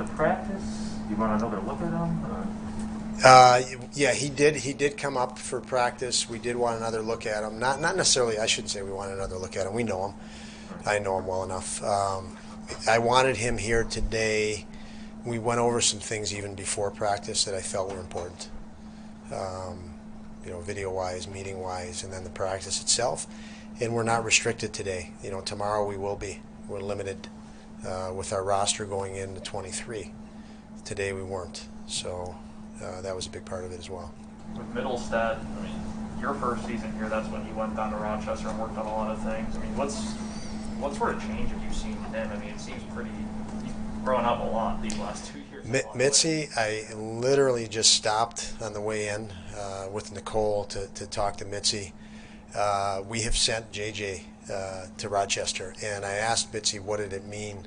up at practice? You want another look at him? Yeah, he did. He did come up for practice. We did want another look at him. Not necessarily. I shouldn't say we want another look at him. We know him. I know him well enough. I wanted him here today. We went over some things even before practice that I felt were important. Video-wise, meeting-wise, and then the practice itself. And we're not restricted today. Tomorrow we will be. We're limited with our roster going into 23. Today we weren't. So that was a big part of it as well. With Middlestead, your first season here, that's when you went down to Rochester and worked on a lot of things. What sort of change have you seen in him? It seems he's grown up a lot these last 2 years. Mitzi, I literally just stopped on the way in with Nicole to talk to Mitzi. We have sent JJ to Rochester, and I asked Mitzi, what did it mean?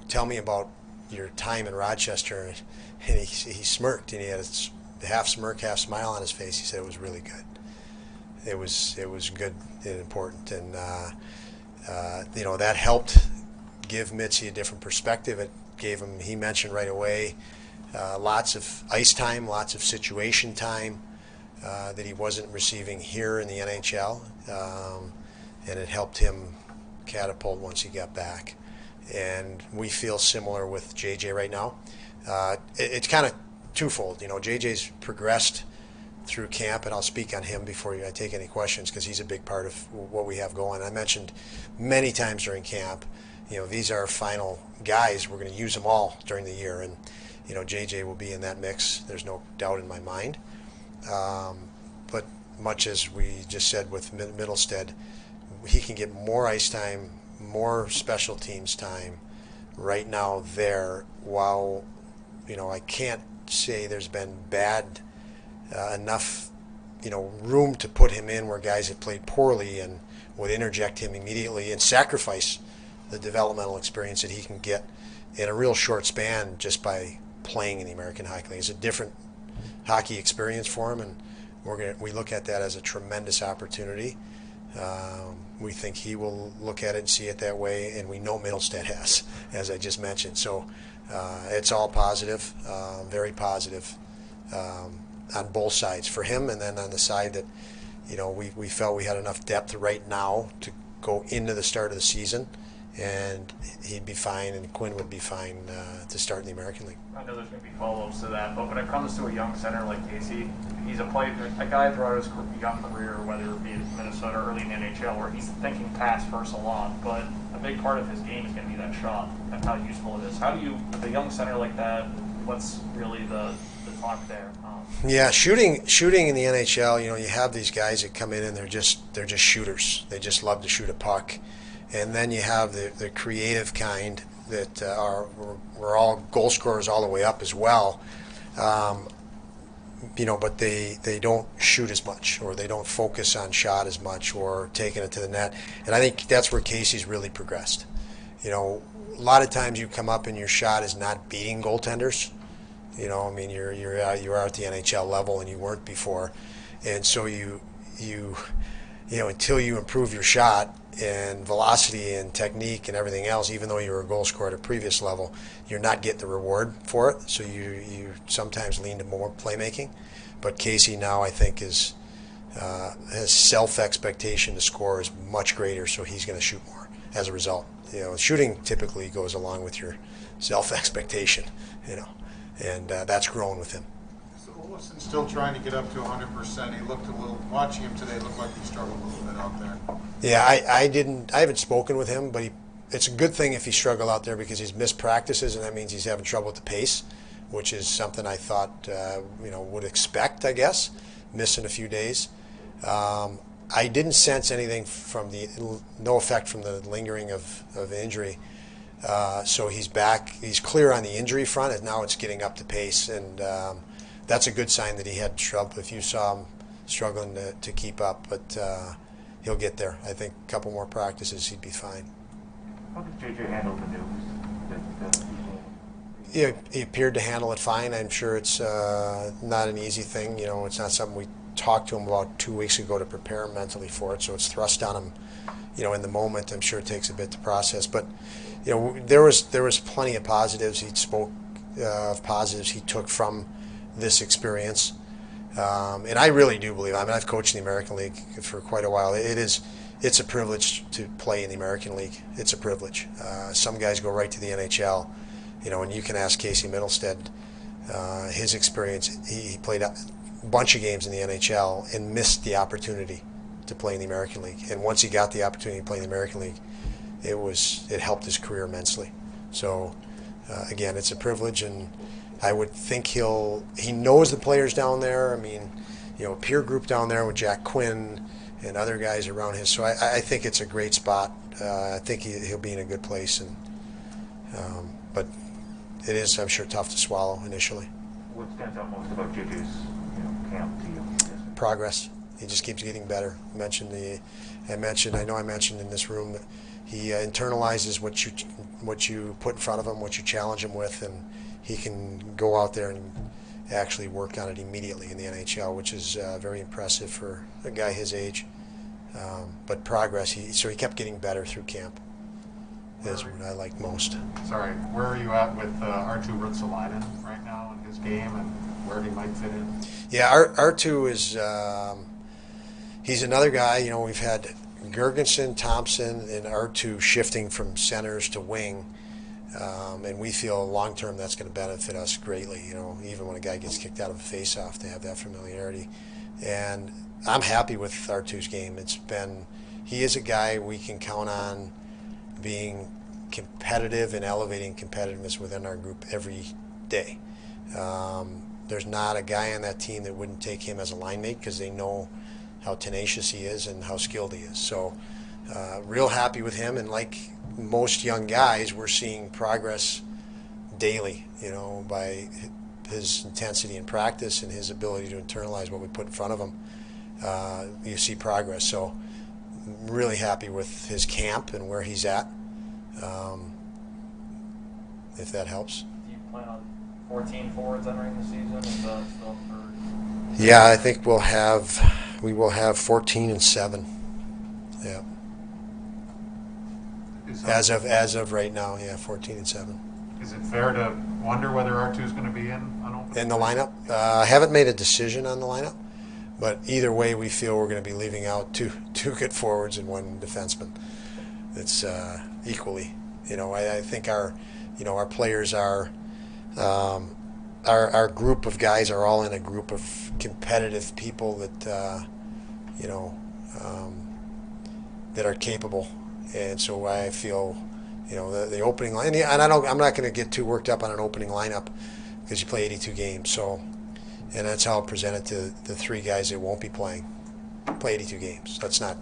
Tell me about your time in Rochester. And he smirked, and he had a half smirk, half smile on his face. He said it was really good. It was good and important, and that helped give Mitzi a different perspective. It gave him, he mentioned right away, lots of ice time, lots of situation time that he wasn't receiving here in the NHL, and it helped him catapult once he got back. And we feel similar with JJ right now. It's kind of twofold. JJ's progressed through camp, and I'll speak on him before I take any questions because he's a big part of what we have going. I mentioned many times during camp, these are our final guys. We're going to use them all during the year, and JJ will be in that mix. There's no doubt in my mind. But much as we just said with Middlestead, he can get more ice time, more special teams time right now there, while I can't say there's been bad enough room to put him in where guys have played poorly and would interject him immediately and sacrifice the developmental experience that he can get in a real short span just by playing in the American Hockey League. It's a different hockey experience for him, and we look at that as a tremendous opportunity. We think he will look at it and see it that way, and we know Middlestead has, as I just mentioned. So it's all positive, very positive on both sides for him, and then on the side that we felt we had enough depth right now to go into the start of the season, and he'd be fine, and Quinn would be fine to start in the American League. I know there's going to be follow-ups to that, but when it comes to a young center like Casey, he's a guy throughout his young career, whether it be in Minnesota or early in the NHL, where he's thinking pass first a lot, but a big part of his game is going to be that shot and how useful it is. How do you, with a young center like that, what's really the talk there? Yeah, shooting in the NHL, you have these guys that come in and they're just shooters. They just love to shoot a puck. And then you have the creative kind that we're all goal scorers all the way up as well. But they don't shoot as much, or they don't focus on shot as much, or taking it to the net. And I think that's where Casey's really progressed. A lot of times you come up and your shot is not beating goaltenders. You are at the NHL level and you weren't before, and so you until you improve your shot and velocity and technique and everything else, even though you were a goal scorer at a previous level, you're not getting the reward for it. So you sometimes lean to more playmaking. But Casey now, I think, his self-expectation to score is much greater, so he's going to shoot more as a result. Shooting typically goes along with your self-expectation, and that's grown with him. So Olafson's still trying to get up to 100%. He looked watching him today, looked like he struggled a little bit out there. Yeah, I haven't spoken with him, but it's a good thing if he struggled out there because he's missed practices, and that means he's having trouble with the pace, which is something I thought would expect, I guess, missing a few days. I didn't sense anything from no effect from the lingering of injury. So he's back. He's clear on the injury front, and now it's getting up to pace, and that's a good sign that he had trouble. If you saw him struggling to keep up, but he'll get there. I think a couple more practices, he'd be fine. How did JJ handle the news? He appeared to handle it fine. I'm sure it's not an easy thing. It's not something we talked to him about 2 weeks ago to prepare him mentally for it, so it's thrust on him in the moment. I'm sure it takes a bit to process, but there was plenty of positives. He spoke of positives he took from this experience, and I really do believe. I mean, I've coached in the American League for quite a while. It's a privilege to play in the American League. It's a privilege. Some guys go right to the NHL, and you can ask Casey Middlestead. His experience, he played a bunch of games in the NHL and missed the opportunity to play in the American League. And once he got the opportunity to play in the American League, it helped his career immensely. So again, it's a privilege, and I would think he knows the players down there. I mean, peer group down there with Jack Quinn and other guys around his. So I think it's a great spot. I think he'll be in a good place, but it is, I'm sure, tough to swallow initially. What stands out most about JJ's camp to you? Progress. He just keeps getting better. I know I mentioned in this room that he internalizes what you put in front of him, what you challenge him with, and he can go out there and actually work on it immediately in the NHL, which is very impressive for a guy his age. But progress. So he kept getting better through camp. Is what I like most. Sorry, where are you at with Arttu Ruotsalainen right now in his game and where he might fit in? Yeah, Arttu is he's another guy. We've had Gergensen, Thompson, and Arttu shifting from centers to wing, and we feel long term that's going to benefit us greatly. Even when a guy gets kicked out of a faceoff, to have that familiarity. And I'm happy with Arttu's game. He is a guy we can count on being competitive and elevating competitiveness within our group every day. There's not a guy on that team that wouldn't take him as a line mate because they know how tenacious he is and how skilled he is. So real happy with him, and like most young guys, we're seeing progress daily, by his intensity in practice and his ability to internalize what we put in front of him. You see progress. So really happy with his camp and where he's at, if that helps. Do you plan on 14 forwards entering the season? Is that still for... Yeah, I think we will have 14 and 7. Yeah. As of right now, yeah, 14 and 7. Is it fair to wonder whether Arttu's going to be in the lineup? I haven't made a decision on the lineup, but either way, we feel we're going to be leaving out two good forwards and one defenseman. It's equally. I think our players are. Our group of guys are all in a group of competitive people that that are capable, and so I feel the opening line. And I'm not going to get too worked up on an opening lineup because you play 82 games. So, and that's how I'll present it to the 3 guys that won't be playing. Play 82 games. Let's not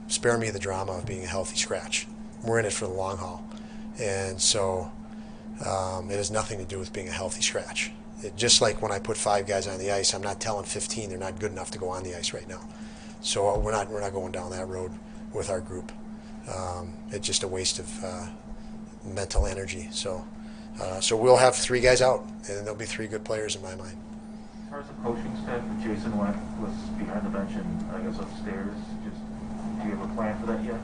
spare me the drama of being a healthy scratch. We're in it for the long haul, and so. It has nothing to do with being a healthy scratch. Just like when I put 5 guys on the ice, I'm not telling 15 they're not good enough to go on the ice right now. So we're not going down that road with our group. It's just a waste of mental energy. So we'll have 3 guys out, and there'll be 3 good players in my mind. As far as the coaching staff, Jason was behind the bench and I guess upstairs. Do you have a plan for that yet?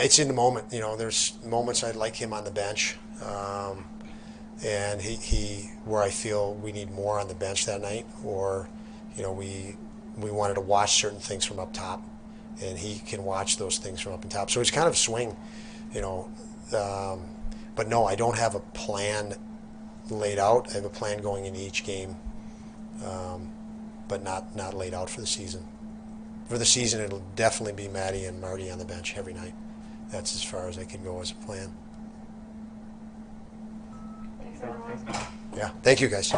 It's in the moment. There's moments I'd like him on the bench. And he where I feel we need more on the bench that night, or we wanted to watch certain things from up top, and he can watch those things from up and top. So it's kind of swing, but no, I don't have a plan laid out. I have a plan going into each game, but not laid out for the season. For the season, it'll definitely be Matty and Marty on the bench every night. That's as far as I can go as a plan. Thanks, everyone. Yeah, thank you guys.